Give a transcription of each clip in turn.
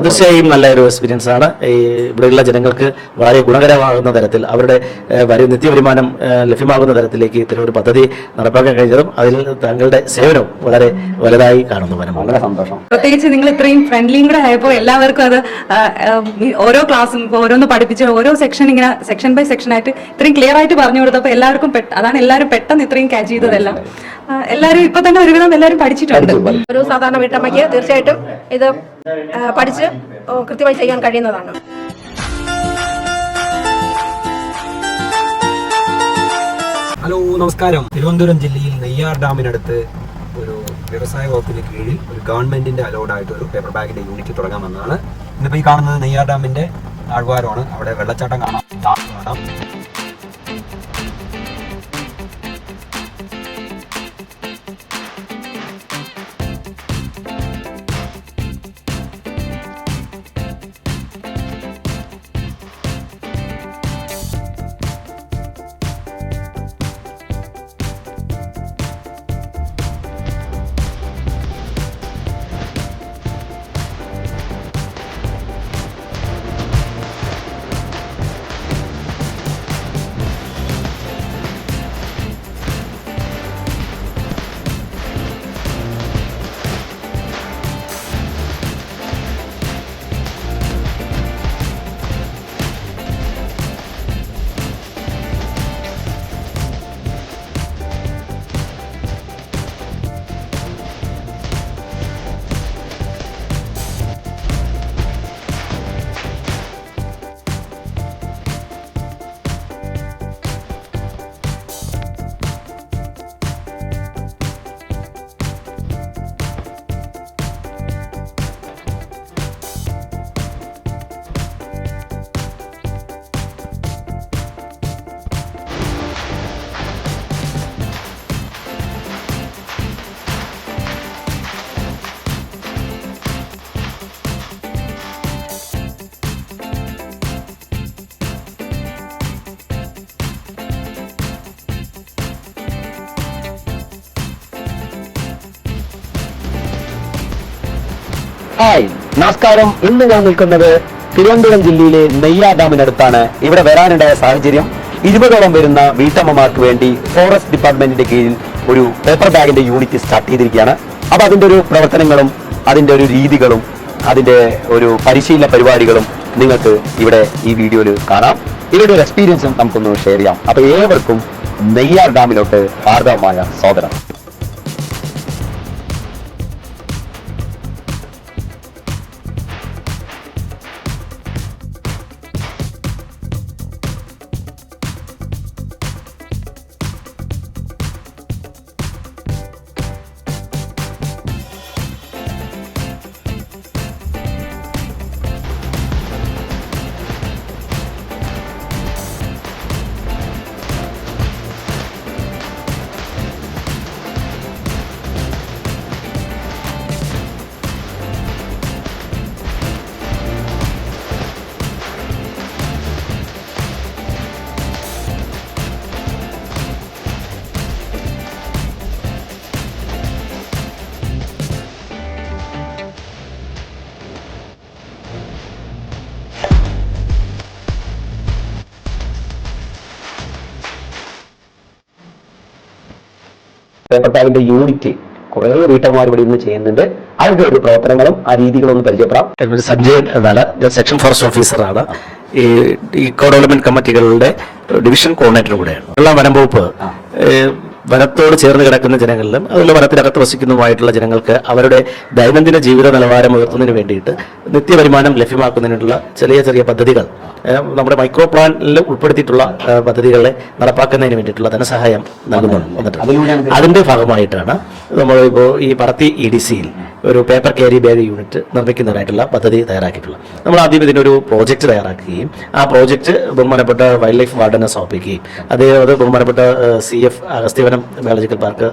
തീർച്ചയായും നല്ലൊരു എക്സ്പീരിയൻസ് ആണ്. ഇവിടെയുള്ള ജനങ്ങൾക്ക് വളരെ ഗുണകരമാകുന്ന തരത്തിൽ അവരുടെ നിത്യവരുമാനം ലഭ്യമാകുന്ന തരത്തിലേക്ക് ഇത്തരം ഒരു പദ്ധതി നടപ്പാക്കാൻ കഴിഞ്ഞതും അതിൽ താങ്കളുടെ സേവനവും വളരെ വലുതായി കാണുന്നു. വളരെ സന്തോഷം. പ്രത്യേകിച്ച് നിങ്ങൾ ഇത്രയും ഫ്രണ്ട്ലിയും കൂടെ ആയപ്പോൾ എല്ലാവർക്കും അത് ഓരോ ക്ലാസ്സും ഓരോന്ന് പഠിപ്പിച്ച് ഓരോ സെക്ഷൻ ഇങ്ങനെ സെക്ഷൻ ബൈ സെക്ഷൻ ആയിട്ട് ഇത്രയും ക്ലിയർ ആയിട്ട് പറഞ്ഞു കൊടുത്തപ്പോൾ എല്ലാവർക്കും അതാണ് എല്ലാവരും പെട്ടെന്ന് ഇത്രയും ക്യാച്ച് ചെയ്തതെല്ലാം. എല്ലാവരും ഇപ്പൊ തന്നെ ഒരുവിധം എല്ലാവരും പഠിച്ചിട്ടുണ്ട്. ഒരു സാധാരണ വീട്ടമ്മയ്ക്ക് തീർച്ചയായിട്ടും ഇത് പഠിച്ച് കൃത്യമായി ചെയ്യാൻ കഴിയുന്നതാണ്. ഹലോ, നമസ്കാരം. തിരുവനന്തപുരം ജില്ലയിൽ നെയ്യാർ ഡാമിനടുത്ത് ഒരു വ്യവസായ വകുപ്പിന് കീഴിൽ ഒരു ഗവൺമെന്റിന്റെ അലോഡായിട്ട് ഒരു പേപ്പർ ബാഗിന്റെ യൂണിറ്റ് തുടങ്ങാൻ വന്നതാണ്. ഇന്നിപ്പോൾ ഈ കാണുന്നത് നെയ്യാർ ഡാമിന്റെ താഴ്വാരമാണ്. അവിടെ വെള്ളച്ചാട്ടം കാണാം. ഹായ്, നമസ്കാരം. ഇന്ന് ഞാൻ നിൽക്കുന്നത് തിരുവനന്തപുരം ജില്ലയിലെ നെയ്യാർ ഡാമിനടുത്താണ്. ഇവിടെ വരാനുണ്ടായ സാഹചര്യം 20ഓളം വരുന്ന വീട്ടമ്മമാർക്ക് വേണ്ടി ഫോറസ്റ്റ് ഡിപ്പാർട്ട്മെന്റിന്റെ കീഴിൽ ഒരു പേപ്പർ ബാഗിന്റെ യൂണിറ്റ് സ്റ്റാർട്ട് ചെയ്തിരിക്കുകയാണ്. അപ്പൊ അതിന്റെ ഒരു പ്രവർത്തനങ്ങളും അതിന്റെ ഒരു രീതികളും അതിന്റെ ഒരു പരിശീലന പരിപാടികളും നിങ്ങൾക്ക് ഇവിടെ ഈ വീഡിയോയിൽ കാണാം. ഇവരുടെ ഒരു എക്സ്പീരിയൻസും നമുക്കൊന്ന് ഷെയർ ചെയ്യാം. അപ്പൊ ഏവർക്കും നെയ്യാർ ഡാമിലോട്ട് ഹാർദവമായ സ്വാഗതം. പേപ്പർ ബാഗിന്റെ യൂണിറ്റ് കുറെ വീട്ടമ്മമാർ ഇവിടെ ഇന്ന് ചെയ്യുന്നുണ്ട്. അതിന്റെ ഒരു പ്രവർത്തനങ്ങളും ആ രീതികളും ഒന്ന് പരിചയപ്പെടാം. സഞ്ജയൻ എന്നാണ്, സെക്ഷൻ ഫോറസ്റ്റ് ഓഫീസറാണ്. ഈ ഇക്കോ ഡെവലപ്മെന്റ് കമ്മിറ്റികളുടെ ഡിവിഷൻ കോർഡിനേറ്റർ കൂടെയാണ്. ഉള്ള വനം വകുപ്പ് വനത്തോട് ചേർന്ന് കിടക്കുന്ന ജനങ്ങളിലും അതുപോലെ വനത്തിനകത്ത് വസിക്കുന്നതുമായിട്ടുള്ള ജനങ്ങൾക്ക് അവരുടെ ദൈനംദിന ജീവിത നിലവാരം ഉയർത്തുന്നതിന് വേണ്ടിയിട്ട് നിത്യവരുമാനം ലഭ്യമാക്കുന്നതിനുള്ള ചെറിയ ചെറിയ പദ്ധതികൾ നമ്മുടെ മൈക്രോ പ്ലാനിൽ ഉൾപ്പെടുത്തിയിട്ടുള്ള പദ്ധതികളെ നടപ്പാക്കുന്നതിന് വേണ്ടിയിട്ടുള്ള ധനസഹായം നൽകുന്നുണ്ട്. അതിന്റെ ഭാഗമായിട്ടാണ് നമ്മൾ ഇപ്പോൾ ഈ പറത്തി EDCയിൽ ഒരു പേപ്പർ ക്യാരി ബാഗ് യൂണിറ്റ് നിർമ്മിക്കുന്നതിനായിട്ടുള്ള പദ്ധതി തയ്യാറാക്കിയിട്ടുള്ളത്. നമ്മൾ ആദ്യം ഇതിനൊരു പ്രോജക്റ്റ് തയ്യാറാക്കുകയും ആ പ്രോജക്റ്റ് ബഹുമാനപ്പെട്ട വൈൽഡ് ലൈഫ് വാർഡനെ സമർപ്പിക്കുകയും അത് ബഹുമാനപ്പെട്ട CF അഗസ്ത്യവനം ബയോളജിക്കൽ പാർക്ക്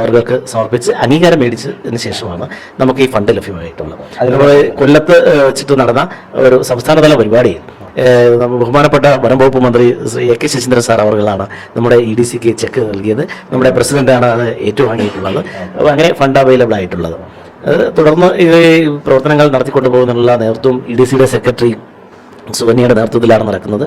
അവർക്ക് സമർപ്പിച്ച് അംഗീകാരം മേടിച്ചതിന് ശേഷമാണ് നമുക്ക് ഈ ഫണ്ട് ലഭ്യമായിട്ടുള്ളത്. നമ്മൾ കൊല്ലത്ത് വെച്ചിട്ട് നടന്ന ഒരു സംസ്ഥാനതല പരിപാടിയിൽ ബഹുമാനപ്പെട്ട വനം വകുപ്പ് മന്ത്രി ശ്രീ AK ശശീന്ദ്രൻ സാർ അവർകളാണ് നമ്മുടെ EDCക്ക് ചെക്ക് നൽകിയത്. നമ്മുടെ പ്രസിഡന്റാണ് അത് ഏറ്റുവാങ്ങിയിട്ടുള്ളത്. അപ്പോൾ അങ്ങനെ ഫണ്ട് അവൈലബിൾ ആയിട്ടുള്ളത്. തുടർന്ന് ഈ പ്രവർത്തനങ്ങൾ നടത്തിക്കൊണ്ടു പോകുന്നതിനുള്ള നേതൃത്വം EDC സെക്രട്ടറി സുകന്യയുടെ നേതൃത്വത്തിലാണ് നടക്കുന്നത്.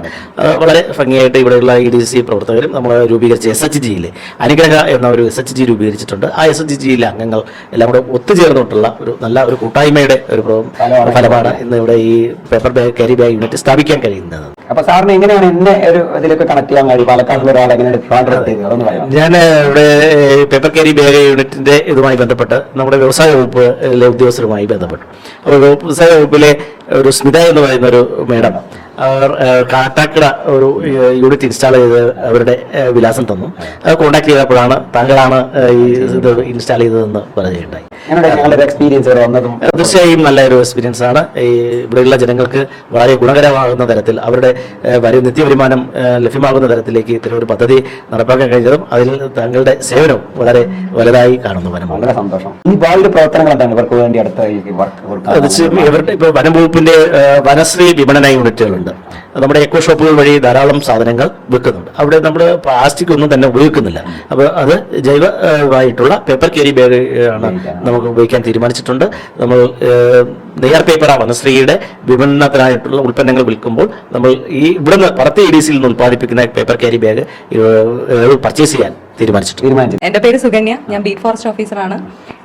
വളരെ ഭംഗിയായിട്ട് ഇവിടെയുള്ള EDC പ്രവർത്തകരും നമ്മൾ രൂപീകരിച്ച SHGയിൽ അനുഗ്രഹ എന്ന ഒരു SHG രൂപീകരിച്ചിട്ടുണ്ട്. ആ SHGയിലെ അംഗങ്ങൾ എല്ലാം കൂടെ ഒത്തുചേർന്നിട്ടുള്ള ഒരു നല്ല ഒരു കൂട്ടായ്മയുടെ ഒരു ഫലമാണ് ഇന്ന് ഇവിടെ ഈ paper bag carry bag unit സ്ഥാപിക്കാൻ കഴിയുന്നത്. അപ്പൊ സാറിന് എങ്ങനെയാണ് എന്നെ ഒരു ഇതിലേക്ക് കണക്ട് ചെയ്യാൻ കഴിയും? പാലക്കാടുള്ള ഒരാൾ എങ്ങനെ ഞാൻ ഇവിടെ പേപ്പർ ക്യാരി ബാഗ് യൂണിറ്റിന്റെ ഇതുമായി ബന്ധപ്പെട്ട് നമ്മുടെ വ്യവസായ വകുപ്പിലെ ഉദ്യോഗസ്ഥരുമായി ബന്ധപ്പെട്ടു. അപ്പോൾ വ്യവസായ വകുപ്പിലെ ഒരു സ്മിത എന്ന് പറയുന്ന ഒരു മേഡം കാട്ടാക്കട ഒരു യൂണിറ്റ് ഇൻസ്റ്റാൾ ചെയ്ത് അവരുടെ വിലാസം തന്നു. അത് കോൺടാക്ട് ചെയ്തപ്പോഴാണ് താങ്കളാണ് ഈ ഇത് ഇൻസ്റ്റാൾ ചെയ്തതെന്ന് പറയുകയുണ്ടായി. തീർച്ചയായും നല്ല ഒരു എക്സ്പീരിയൻസ് ആണ്. ഈ ഇവിടെയുള്ള ജനങ്ങൾക്ക് വളരെ ഗുണകരമാകുന്ന തരത്തിൽ അവരുടെ നിത്യവരുമാനം ലഭ്യമാകുന്ന തരത്തിലേക്ക് ഇത്തരം ഒരു പദ്ധതി നടപ്പാക്കാൻ കഴിഞ്ഞതും അതിൽ താങ്കളുടെ സേവനവും വളരെ വലുതായി കാണുന്നു. വളരെ സന്തോഷം. ഈ ഭാവിയുടെ പ്രവർത്തനങ്ങൾ എന്താണ് ഇവർക്ക് വേണ്ടി അടുത്ത ഇവരുടെ ഇപ്പോൾ വനം വകുപ്പിന്റെ വനശ്രീ വിപണന യൂണിറ്റുകളുണ്ട്. നമ്മുടെ എക്കോ ഷോപ്പുകൾ വഴി ധാരാളം സാധനങ്ങൾ വിൽക്കുന്നുണ്ട്. അവിടെ നമ്മൾ പ്ലാസ്റ്റിക് ഒന്നും തന്നെ ഉപയോഗിക്കുന്നില്ല. അപ്പോൾ അത് ജൈവമായിട്ടുള്ള പേപ്പർ ക്യാരി ബാഗ് ആണ് നമുക്ക് ഉപയോഗിക്കാൻ തീരുമാനിച്ചിട്ടുണ്ട്. നമ്മൾ നെയ്യാർ പേപ്പർ വനശ്രീയുടെ വിപണനത്തിനായിട്ടുള്ള ഉൽപ്പന്നങ്ങൾ വിൽക്കുമ്പോൾ നമ്മൾ ഈ ഇവിടുന്ന് പറത്തി EDCയിൽ നിന്ന് ഉൽപ്പാദിപ്പിക്കുന്ന പേപ്പർ ക്യാരി ബാഗ് പർച്ചേസ് ചെയ്യാൻ തീരുമാനിച്ചിട്ടുണ്ട്. എന്റെ പേര് സുകന്യ, ഞാൻ ബീറ്റ് ഫോറസ്റ്റ് ഓഫീസറാണ്.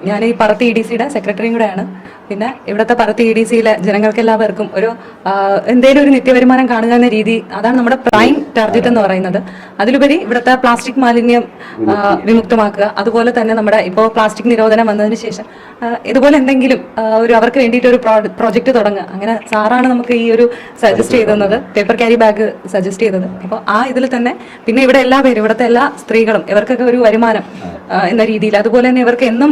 ഞാൻ ഈ പറത്തി EDCയുടെ സെക്രട്ടറിയും കൂടെയാണ്. പിന്നെ ഇവിടുത്തെ പറത്തി EDCയിലെ ജനങ്ങൾക്ക് എല്ലാവർക്കും ഒരു എന്തെങ്കിലും ഒരു നിത്യവരുമാനം കാണുക എന്ന രീതി, അതാണ് നമ്മുടെ പ്രൈം ടാർഗറ്റ് എന്ന് പറയുന്നത്. അതിലുപരി ഇവിടുത്തെ പ്ലാസ്റ്റിക് മാലിന്യം വിമുക്തമാക്കുക. അതുപോലെ തന്നെ നമ്മുടെ ഇപ്പോൾ പ്ലാസ്റ്റിക് നിരോധനം വന്നതിന് ശേഷം ഇതുപോലെ എന്തെങ്കിലും ഒരു അവർക്ക് വേണ്ടിയിട്ട് ഒരു പ്രോജക്റ്റ് തുടങ്ങുക. അങ്ങനെ സാറാണ് നമുക്ക് ഈ ഒരു സജസ്റ്റ് ചെയ്തത്, പേപ്പർ ക്യാരി ബാഗ് സജസ്റ്റ് ചെയ്തത്. അപ്പോൾ ആ ഇതിൽ തന്നെ പിന്നെ ഇവിടെ എല്ലാവരും ഇവിടുത്തെ എല്ലാ സ്ത്രീകളും ഇവർക്കൊക്കെ ഒരു വരുമാനം എന്ന രീതിയിൽ, അതുപോലെ തന്നെ ഇവർക്ക് എന്നും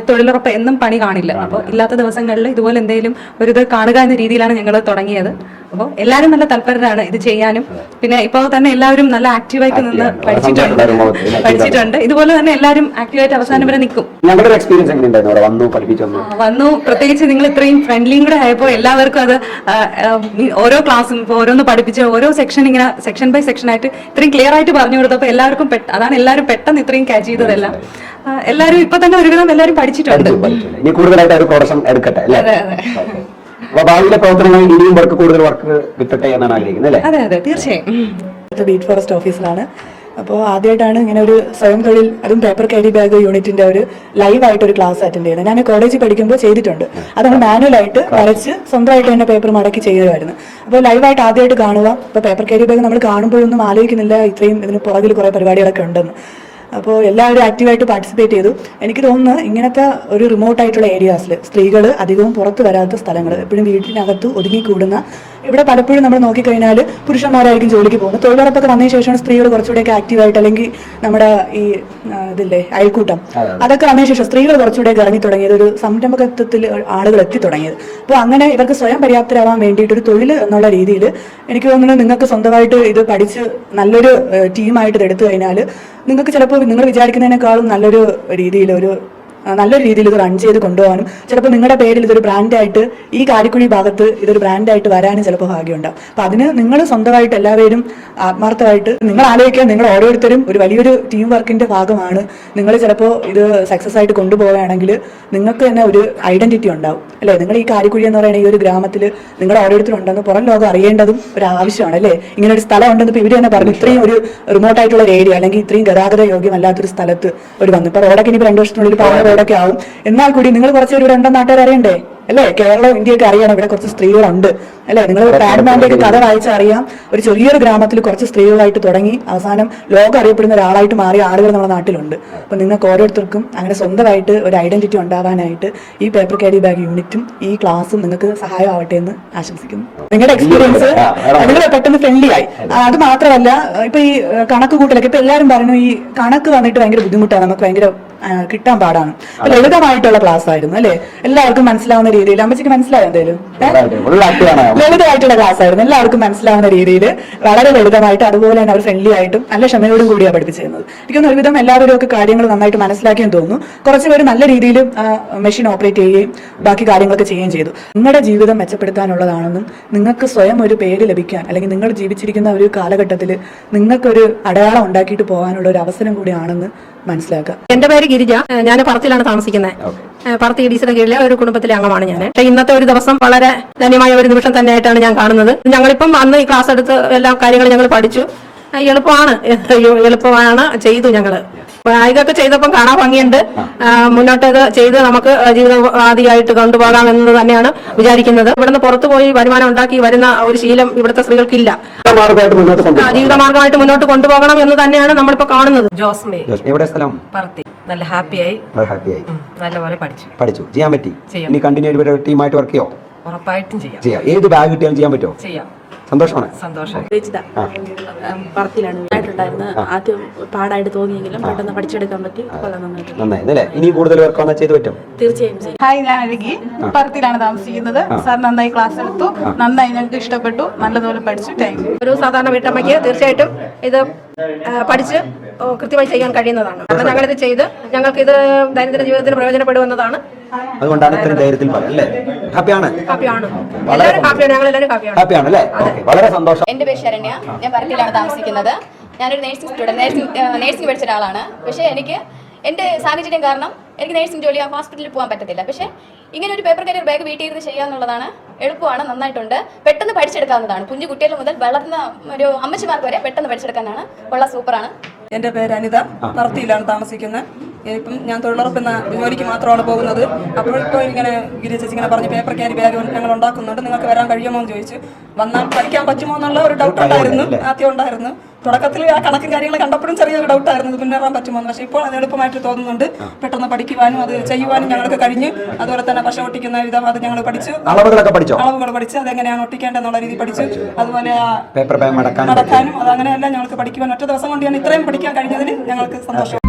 തൊഴിലുറപ്പ് എന്നും പണി കാണില്ല. അപ്പോൾ ഇല്ലാത്ത ദിവസങ്ങളിൽ ഇതുപോലെ എന്തെങ്കിലും ഒരു ഇത് കാണുക എന്ന രീതിയിലാണ് ഞങ്ങൾ തുടങ്ങിയത്. അപ്പോൾ എല്ലാവരും നല്ല തൽപരരാണ് ഇത് ചെയ്യാനും. പിന്നെ ഇപ്പോൾ തന്നെ എല്ലാവരും നല്ല ആക്റ്റീവായിട്ട് നിന്ന് പഠിച്ചിട്ടുണ്ട്. ഇതുപോലെ തന്നെ എല്ലാവരും ആക്റ്റീവായിട്ട് അവസാനം വരെ നിൽക്കും. വന്നു പ്രത്യേകിച്ച് നിങ്ങൾ ഇത്രയും ഫ്രണ്ട്ലിയും കൂടെ ആയപ്പോൾ എല്ലാവർക്കും അത് ഓരോ ക്ലാസ്സും ഇപ്പോൾ ഓരോന്ന് പഠിപ്പിച്ച് ഓരോ സെക്ഷൻ ഇങ്ങനെ സെക്ഷൻ ബൈ സെക്ഷൻ ആയിട്ട് ഇത്രയും ക്ലിയർ ആയിട്ട് പറഞ്ഞു കൊടുത്തപ്പോൾ എല്ലാവർക്കും അതാണ് എല്ലാവരും പെട്ടെന്ന് ഇത്രയും ക്യാച്ച് ചെയ്തതെല്ലാം. എല്ലാവരും ഇപ്പൊ തന്നെ ഒരുവിധം എല്ലാവരും പഠിച്ചിട്ടുണ്ട്. അതെ ഭാവിയിലെ പ്രവർത്തനങ്ങൾ ഇനിയും കൂടുതൽ വർക്ക് കിട്ടട്ടെ എന്നാണ് ആഗ്രഹിക്കുന്നത് അല്ലേ? അതെ അതെ തീർച്ചയായും. ബീറ്റ് ഫോറസ്റ്റ് ഓഫീസറാണ്. അപ്പോൾ ആദ്യമായിട്ടാണ് ഇങ്ങനെ ഒരു സ്വയം തൊഴിൽ, അതും പേപ്പർ ക്യാരി ബാഗ് യൂണിറ്റിന്റെ ഒരു ലൈവായിട്ടൊരു ക്ലാസ് അറ്റൻഡ് ചെയ്യുന്നത്. ഞാൻ കോളേജിൽ പഠിക്കുമ്പോൾ ചെയ്തിട്ടുണ്ട്. അത് നമ്മൾ മാനുവലായിട്ട് വരച്ച് സ്വന്തമായിട്ട് തന്നെ പേപ്പർ മടക്കി ചെയ്യുമായിരുന്നു. അപ്പോൾ ലൈവായിട്ട് ആദ്യമായിട്ട് കാണുക. ഇപ്പോൾ പേപ്പർ ക്യാരി ബാഗ് നമ്മൾ കാണുമ്പോഴൊന്നും ആലോചിക്കുന്നില്ല ഇത്രയും ഇതിന് പുറകിൽ കുറേ പരിപാടികളൊക്കെ ഉണ്ടെന്ന്. അപ്പോൾ എല്ലാവരും ആക്റ്റീവായിട്ട് പാർട്ടിസിപ്പേറ്റ് ചെയ്തു. എനിക്ക് തോന്നുന്നു ഇങ്ങനത്തെ ഒരു റിമോട്ടായിട്ടുള്ള ഏരിയാസിൽ സ്ത്രീകൾ അധികവും പുറത്ത് വരാത്ത സ്ഥലങ്ങൾ, എപ്പോഴും വീട്ടിനകത്ത് ഒതുങ്ങിക്കൂടുന്ന, ഇവിടെ പലപ്പോഴും നമ്മൾ നോക്കിക്കഴിഞ്ഞാൽ പുരുഷന്മാരായിരിക്കും ജോലിക്ക് പോകുന്നത്. തൊഴിലുറപ്പൊക്കെ വന്നതിന് ശേഷമാണ് സ്ത്രീകൾ കുറച്ചുകൂടെയൊക്കെ ആക്റ്റീവായിട്ട്, അല്ലെങ്കിൽ നമ്മുടെ ഈ ഇതില്ലേ അയൽക്കൂട്ടം, അതൊക്കെ വന്നതിന് ശേഷം സ്ത്രീകൾ കുറച്ചുകൂടെയൊക്കെ ഇറങ്ങി തുടങ്ങിയത്, ഒരു സംരംഭകത്വത്തിൽ ആളുകൾ എത്തി തുടങ്ങിയത്. അപ്പോൾ അങ്ങനെ ഇവർക്ക് സ്വയം പര്യാപ്തരാവാൻ വേണ്ടിയിട്ടൊരു തൊഴിൽ എന്നുള്ള രീതിയിൽ എനിക്ക് തോന്നുന്നു നിങ്ങൾക്ക് സ്വന്തമായിട്ട് ഇത് പഠിച്ച് നല്ലൊരു ടീമായിട്ട് ഇത് എടുത്തു കഴിഞ്ഞാൽ നിങ്ങൾക്ക് ചിലപ്പോൾ നിങ്ങൾ വിചാരിക്കുന്നതിനേക്കാളും നല്ലൊരു രീതിയിൽ ഇത് റൺ ചെയ്ത് കൊണ്ടുപോകാനും, ചിലപ്പോൾ നിങ്ങളുടെ പേരിൽ ഇതൊരു ബ്രാൻഡായിട്ട് ഈ കാരിക്കുഴി ഭാഗത്ത് ഇതൊരു ബ്രാൻഡായിട്ട് വരാനും ചിലപ്പോൾ ഭാഗ്യമുണ്ടാവും. അപ്പം അതിന് നിങ്ങൾ സ്വന്തമായിട്ട് എല്ലാവരും ആത്മാർത്ഥമായിട്ട് നിങ്ങൾ ആലോചിക്കുക, നിങ്ങൾ ഓരോരുത്തരും ഒരു വലിയൊരു ടീം വർക്കിന്റെ ഭാഗമാണ്. നിങ്ങൾ ചിലപ്പോൾ ഇത് സക്സസ് ആയിട്ട് കൊണ്ടുപോവുകയാണെങ്കിൽ നിങ്ങൾക്ക് തന്നെ ഒരു ഐഡന്റിറ്റി ഉണ്ടാവും അല്ലേ? നിങ്ങൾ ഈ കാരിക്കുഴി എന്ന് പറയുന്ന ഈ ഒരു ഗ്രാമത്തിൽ നിങ്ങൾ ഓരോരുത്തരും ഉണ്ടെന്ന് പുറം ലോകം അറിയേണ്ടതും ഒരു ആവശ്യമാണ് അല്ലേ? ഇങ്ങനെ ഒരു സ്ഥലം ഉണ്ടെന്ന് ഇപ്പോൾ ഇവർ തന്നെ പറഞ്ഞു. ഇത്രയും ഒരു റിമോട്ടായിട്ടുള്ള ഒരു ഏരിയ, അല്ലെങ്കിൽ ഇത്രയും ഗതാഗത യോഗ്യമല്ലാത്തൊരു സ്ഥലത്ത് ഒരു വന്നു. ഇപ്പോൾ റോഡൊക്കെ ഇനി 2 വർഷത്തിനുള്ളിൽ റോഡൊക്കെ ആവും. എന്നാൽ കൂടി നിങ്ങൾ കുറച്ച് ഇവിടെ ഉണ്ടെന്ന് നാട്ടുകാർ അറിയണ്ടേ അല്ലേ? കേരളം ഇന്ത്യയൊക്കെ അറിയണം ഇവിടെ കുറച്ച് സ്ത്രീകളുണ്ട് അല്ലേ? നിങ്ങൾ പാഡ്മാന്റെ ഒക്കെ കഥ വായിച്ചാൽ അറിയാം. ഒരു ചെറിയൊരു ഗ്രാമത്തിൽ കുറച്ച് സ്ത്രീകളായിട്ട് തുടങ്ങി അവസാനം ലോകം അറിയപ്പെടുന്ന ഒരാളായിട്ട് മാറിയ ആളുകൾ നമ്മുടെ നാട്ടിലുണ്ട്. അപ്പൊ നിങ്ങൾക്ക് ഓരോരുത്തർക്കും അങ്ങനെ സ്വന്തമായിട്ട് ഒരു ഐഡന്റിറ്റി ഉണ്ടാവാനായിട്ട് ഈ പേപ്പർ ക്യാരി ബാഗ് യൂണിറ്റും ഈ ക്ലാസ്സും നിങ്ങൾക്ക് സഹായമാവട്ടെ എന്ന് ആശംസിക്കുന്നു. നിങ്ങളുടെ എക്സ്പീരിയൻസ് നിങ്ങൾ പെട്ടെന്ന് ഫ്രണ്ട്ലി ആയി. അത് മാത്രമല്ല ഇപ്പൊ ഈ കണക്ക് കൂട്ടലൊക്കെ ഇപ്പൊ എല്ലാവരും പറഞ്ഞു ഈ കണക്ക് വന്നിട്ട് ഭയങ്കര ബുദ്ധിമുട്ടാണ്, നമുക്ക് ഭയങ്കര കിട്ടാൻ പാടാണ്. ലളിതമായിട്ടുള്ള ക്ലാസ് ആയിരുന്നു അല്ലെ? എല്ലാവർക്കും മനസ്സിലാവുന്ന രീതിയിൽ. അമ്മച്ചിക്ക് മനസ്സിലായോ എന്തേലും? ലളിതമായിട്ടുള്ള ക്ലാസ് ആയിരുന്നു, എല്ലാവർക്കും മനസ്സിലാവുന്ന രീതിയിൽ വളരെ ലളിതമായിട്ട്, അതുപോലെ തന്നെ അവർ ഫ്രണ്ട്ലി ആയിട്ടും നല്ല ക്ഷമയോടും കൂടിയാണ് പഠിപ്പിച്ചിരുന്നത്. എനിക്കൊന്ന് ഒരുവിധം എല്ലാവരും ഒക്കെ കാര്യങ്ങൾ നന്നായിട്ട് മനസ്സിലാക്കിയെന്ന് തോന്നുന്നു. കുറച്ചുപേര് നല്ല രീതിയിൽ മെഷീൻ ഓപ്പറേറ്റ് ചെയ്യുകയും ബാക്കി കാര്യങ്ങളൊക്കെ ചെയ്യുകയും ചെയ്തു. നിങ്ങളുടെ ജീവിതം മെച്ചപ്പെടുത്താനുള്ളതാണെന്നും നിങ്ങൾക്ക് സ്വയം ഒരു പേര് ലഭിക്കാൻ, അല്ലെങ്കിൽ നിങ്ങൾ ജീവിച്ചിരിക്കുന്ന ഒരു കാലഘട്ടത്തിൽ നിങ്ങൾക്കൊരു അടയാളം ഉണ്ടാക്കിയിട്ട് പോകാനുള്ള ഒരു അവസരം കൂടിയാണെന്ന് മനസ്സിലാക്കുക. എന്റെ പേര് ഗിരിജ, ഞാൻ പറത്തിലാണ് താമസിക്കുന്നത്. പറത്തി ഇഡീസിന്റെ കീഴിലെ ഒരു കുടുംബത്തിലെ അംഗമാണ് ഞാൻ. പക്ഷേ ഇന്നത്തെ ഒരു ദിവസം വളരെ ധന്യമായ ഒരു നിമിഷം തന്നെയായിട്ടാണ് ഞാൻ കാണുന്നത്. ഞങ്ങളിപ്പം അന്ന് ഈ ക്ലാസ് എടുത്ത് എല്ലാ കാര്യങ്ങളും ഞങ്ങൾ പഠിച്ചു. എളുപ്പമാണ് ചെയ്തു ഞങ്ങള്. ഇതൊക്കെ ചെയ്തപ്പം കാണാൻ ഭംഗിയുണ്ട്. മുന്നോട്ട് ഇത് ചെയ്ത് നമുക്ക് ജീവിതവാദിയായിട്ട് കൊണ്ടുപോകാം എന്ന് തന്നെയാണ് വിചാരിക്കുന്നത്. ഇവിടുന്ന് പുറത്തു പോയി വരുമാനം ഉണ്ടാക്കി വരുന്ന ഒരു ശീലം ഇവിടുത്തെ സ്ത്രീകൾക്കില്ല. ജീവിതമാർഗമായിട്ട് മുന്നോട്ട് കൊണ്ടുപോകണം എന്ന് തന്നെയാണ് നമ്മളിപ്പോ കാണുന്നത്. ജോസ്മേ എവിടെ സ്ഥലം? പറത്തി. നല്ല ഹാപ്പിയായി നല്ലപോലെ പഠിച്ചു ചെയ്യാൻ പറ്റി. ഇനി കണ്ടിന്യൂ ടീമായിട്ട് വർക്ക് ചെയ്യോ? ഉറപ്പായിട്ടും ചെയ്യാം. ഏത് ബാഗ് കിട്ടിയാലും ചെയ്യാൻ പറ്റുമോ? ചെയ്യാം. സന്തോഷമാണ്. സന്തോഷം. പറത്തിലാണ് ആദ്യം പാടായിട്ട് തോന്നിയെങ്കിലും പെട്ടെന്ന് പഠിച്ചെടുക്കാൻ പറ്റി. നന്നായി. ഇനി കൂടുതൽ വർക്ക് ചെയ്ത് പറ്റും. തീർച്ചയായും. ഹായ്, ഞാൻ അഴകി. പറത്തിലാണ് താമസിക്കുന്നത്. സാർ നന്നായി ക്ലാസ് എടുത്തു, നന്നായി ഞങ്ങൾക്ക് ഇഷ്ടപ്പെട്ടു, നല്ലതുപോലെ പഠിച്ചു. Thank you. ഒരു സാധാരണ വീട്ടമ്മയ്ക്ക് തീർച്ചയായിട്ടും ഇത് പഠിച്ച് കൃത്യമായി ചെയ്യാൻ കഴിയുന്നതാണ്. കാരണം ഞങ്ങളിത് ചെയ്ത് ഞങ്ങൾക്ക് ഇത് ദൈനംദിന ജീവിതത്തിന് പ്രയോജനപ്പെടുമെന്നതാണ്. അതുകൊണ്ടാണ് ഇത്രയും ധൈര്യത്തിൽ പറയുന്നത്. ഹാപ്പിയാണ്. എല്ലാവരും ഹാപ്പിയാണ്. ഞങ്ങൾ എല്ലാവരും ഹാപ്പിയാണ് അല്ലേ? വളരെ സന്തോഷം. എന്റെ പേര് ശരണ്യ. ഞാൻ പറത്തിയിലാണ് താമസിക്കുന്നത്. ഞാനൊരു നേഴ്സിംഗ് സ്റ്റുഡന്റ്, നേഴ്സിംഗ് പഠിച്ച ഒരാളാണ്. പക്ഷേ എനിക്ക് എന്റെ സാഹചര്യം കാരണം എനിക്ക് നേഴ്സിംഗ് ജോലി ഹോസ്പിറ്റലിൽ പോകാൻ പറ്റത്തില്ല. പക്ഷേ ഇങ്ങനെ ഒരു പേപ്പർ കരിയർ ബാഗ് വീട്ടിൽ ഇരുന്ന് ചെയ്യാന്നുള്ളതാണ്. എളുപ്പമാണ്, നന്നായിട്ടുണ്ട്, പെട്ടെന്ന് പഠിച്ചെടുക്കാവുന്നതാണ്. കുഞ്ഞു കുട്ടികൾ മുതൽ വളർന്ന ഒരു അമ്മച്ചിമാർക്ക് വരെ പെട്ടെന്ന് പഠിച്ചെടുക്കാനാണ്. സൂപ്പറാണ്. എൻ്റെ പേര് അനിത. പറത്തിയിലാണ് താമസിക്കുന്നത്. ഇപ്പം ഞാൻ തൊഴിലുറപ്പെന്ന ജോലിക്ക് മാത്രമാണ് പോകുന്നത്. അപ്പോൾ ഇങ്ങനെ ഗിരി ചേച്ചി ഇങ്ങനെ പറഞ്ഞ് പേപ്പർ ക്യാരി ബാഗ് ഞങ്ങൾ ഉണ്ടാക്കുന്നുണ്ട്, നിങ്ങൾക്ക് വരാൻ കഴിയുമോ എന്ന് ചോദിച്ചു. വന്നാൽ പഠിക്കാൻ പറ്റുമോ എന്നുള്ള ഒരു ഡൗട്ട് ഉണ്ടായിരുന്നു. ആദ്യം ഉണ്ടായിരുന്നു. തുടക്കത്തിൽ ആ കണക്കും കാര്യങ്ങൾ കണ്ടപ്പോഴും ചെറിയൊരു ഡൗട്ടായിരുന്നു, ഇത് മുന്നേറാൻ പറ്റുമോ എന്ന്. പക്ഷേ ഇപ്പോൾ അത് എളുപ്പമായിട്ട് തോന്നുന്നുണ്ട്. പെട്ടെന്ന് പഠിക്കുവാനും അത് ചെയ്യുവാനും ഞങ്ങൾക്ക് കഴിഞ്ഞു. അതുപോലെ തന്നെ പശ ഒട്ടിക്കുന്ന വിധം അത് ഞങ്ങൾ പഠിച്ചു. അളവുകൾ പഠിച്ച് അതെങ്ങനെയാണ് ഒട്ടിക്കേണ്ടതെന്നുള്ള രീതി പഠിച്ചു. അതുപോലെ മടക്കാനും അതങ്ങനെയെല്ലാം ഞങ്ങൾക്ക് പഠിക്കുവാൻ ഒറ്റ ദിവസം കൊണ്ട് ഞാൻ ഇത്രയും പഠിക്കാൻ കഴിഞ്ഞതിൽ ഞങ്ങൾക്ക് സന്തോഷം.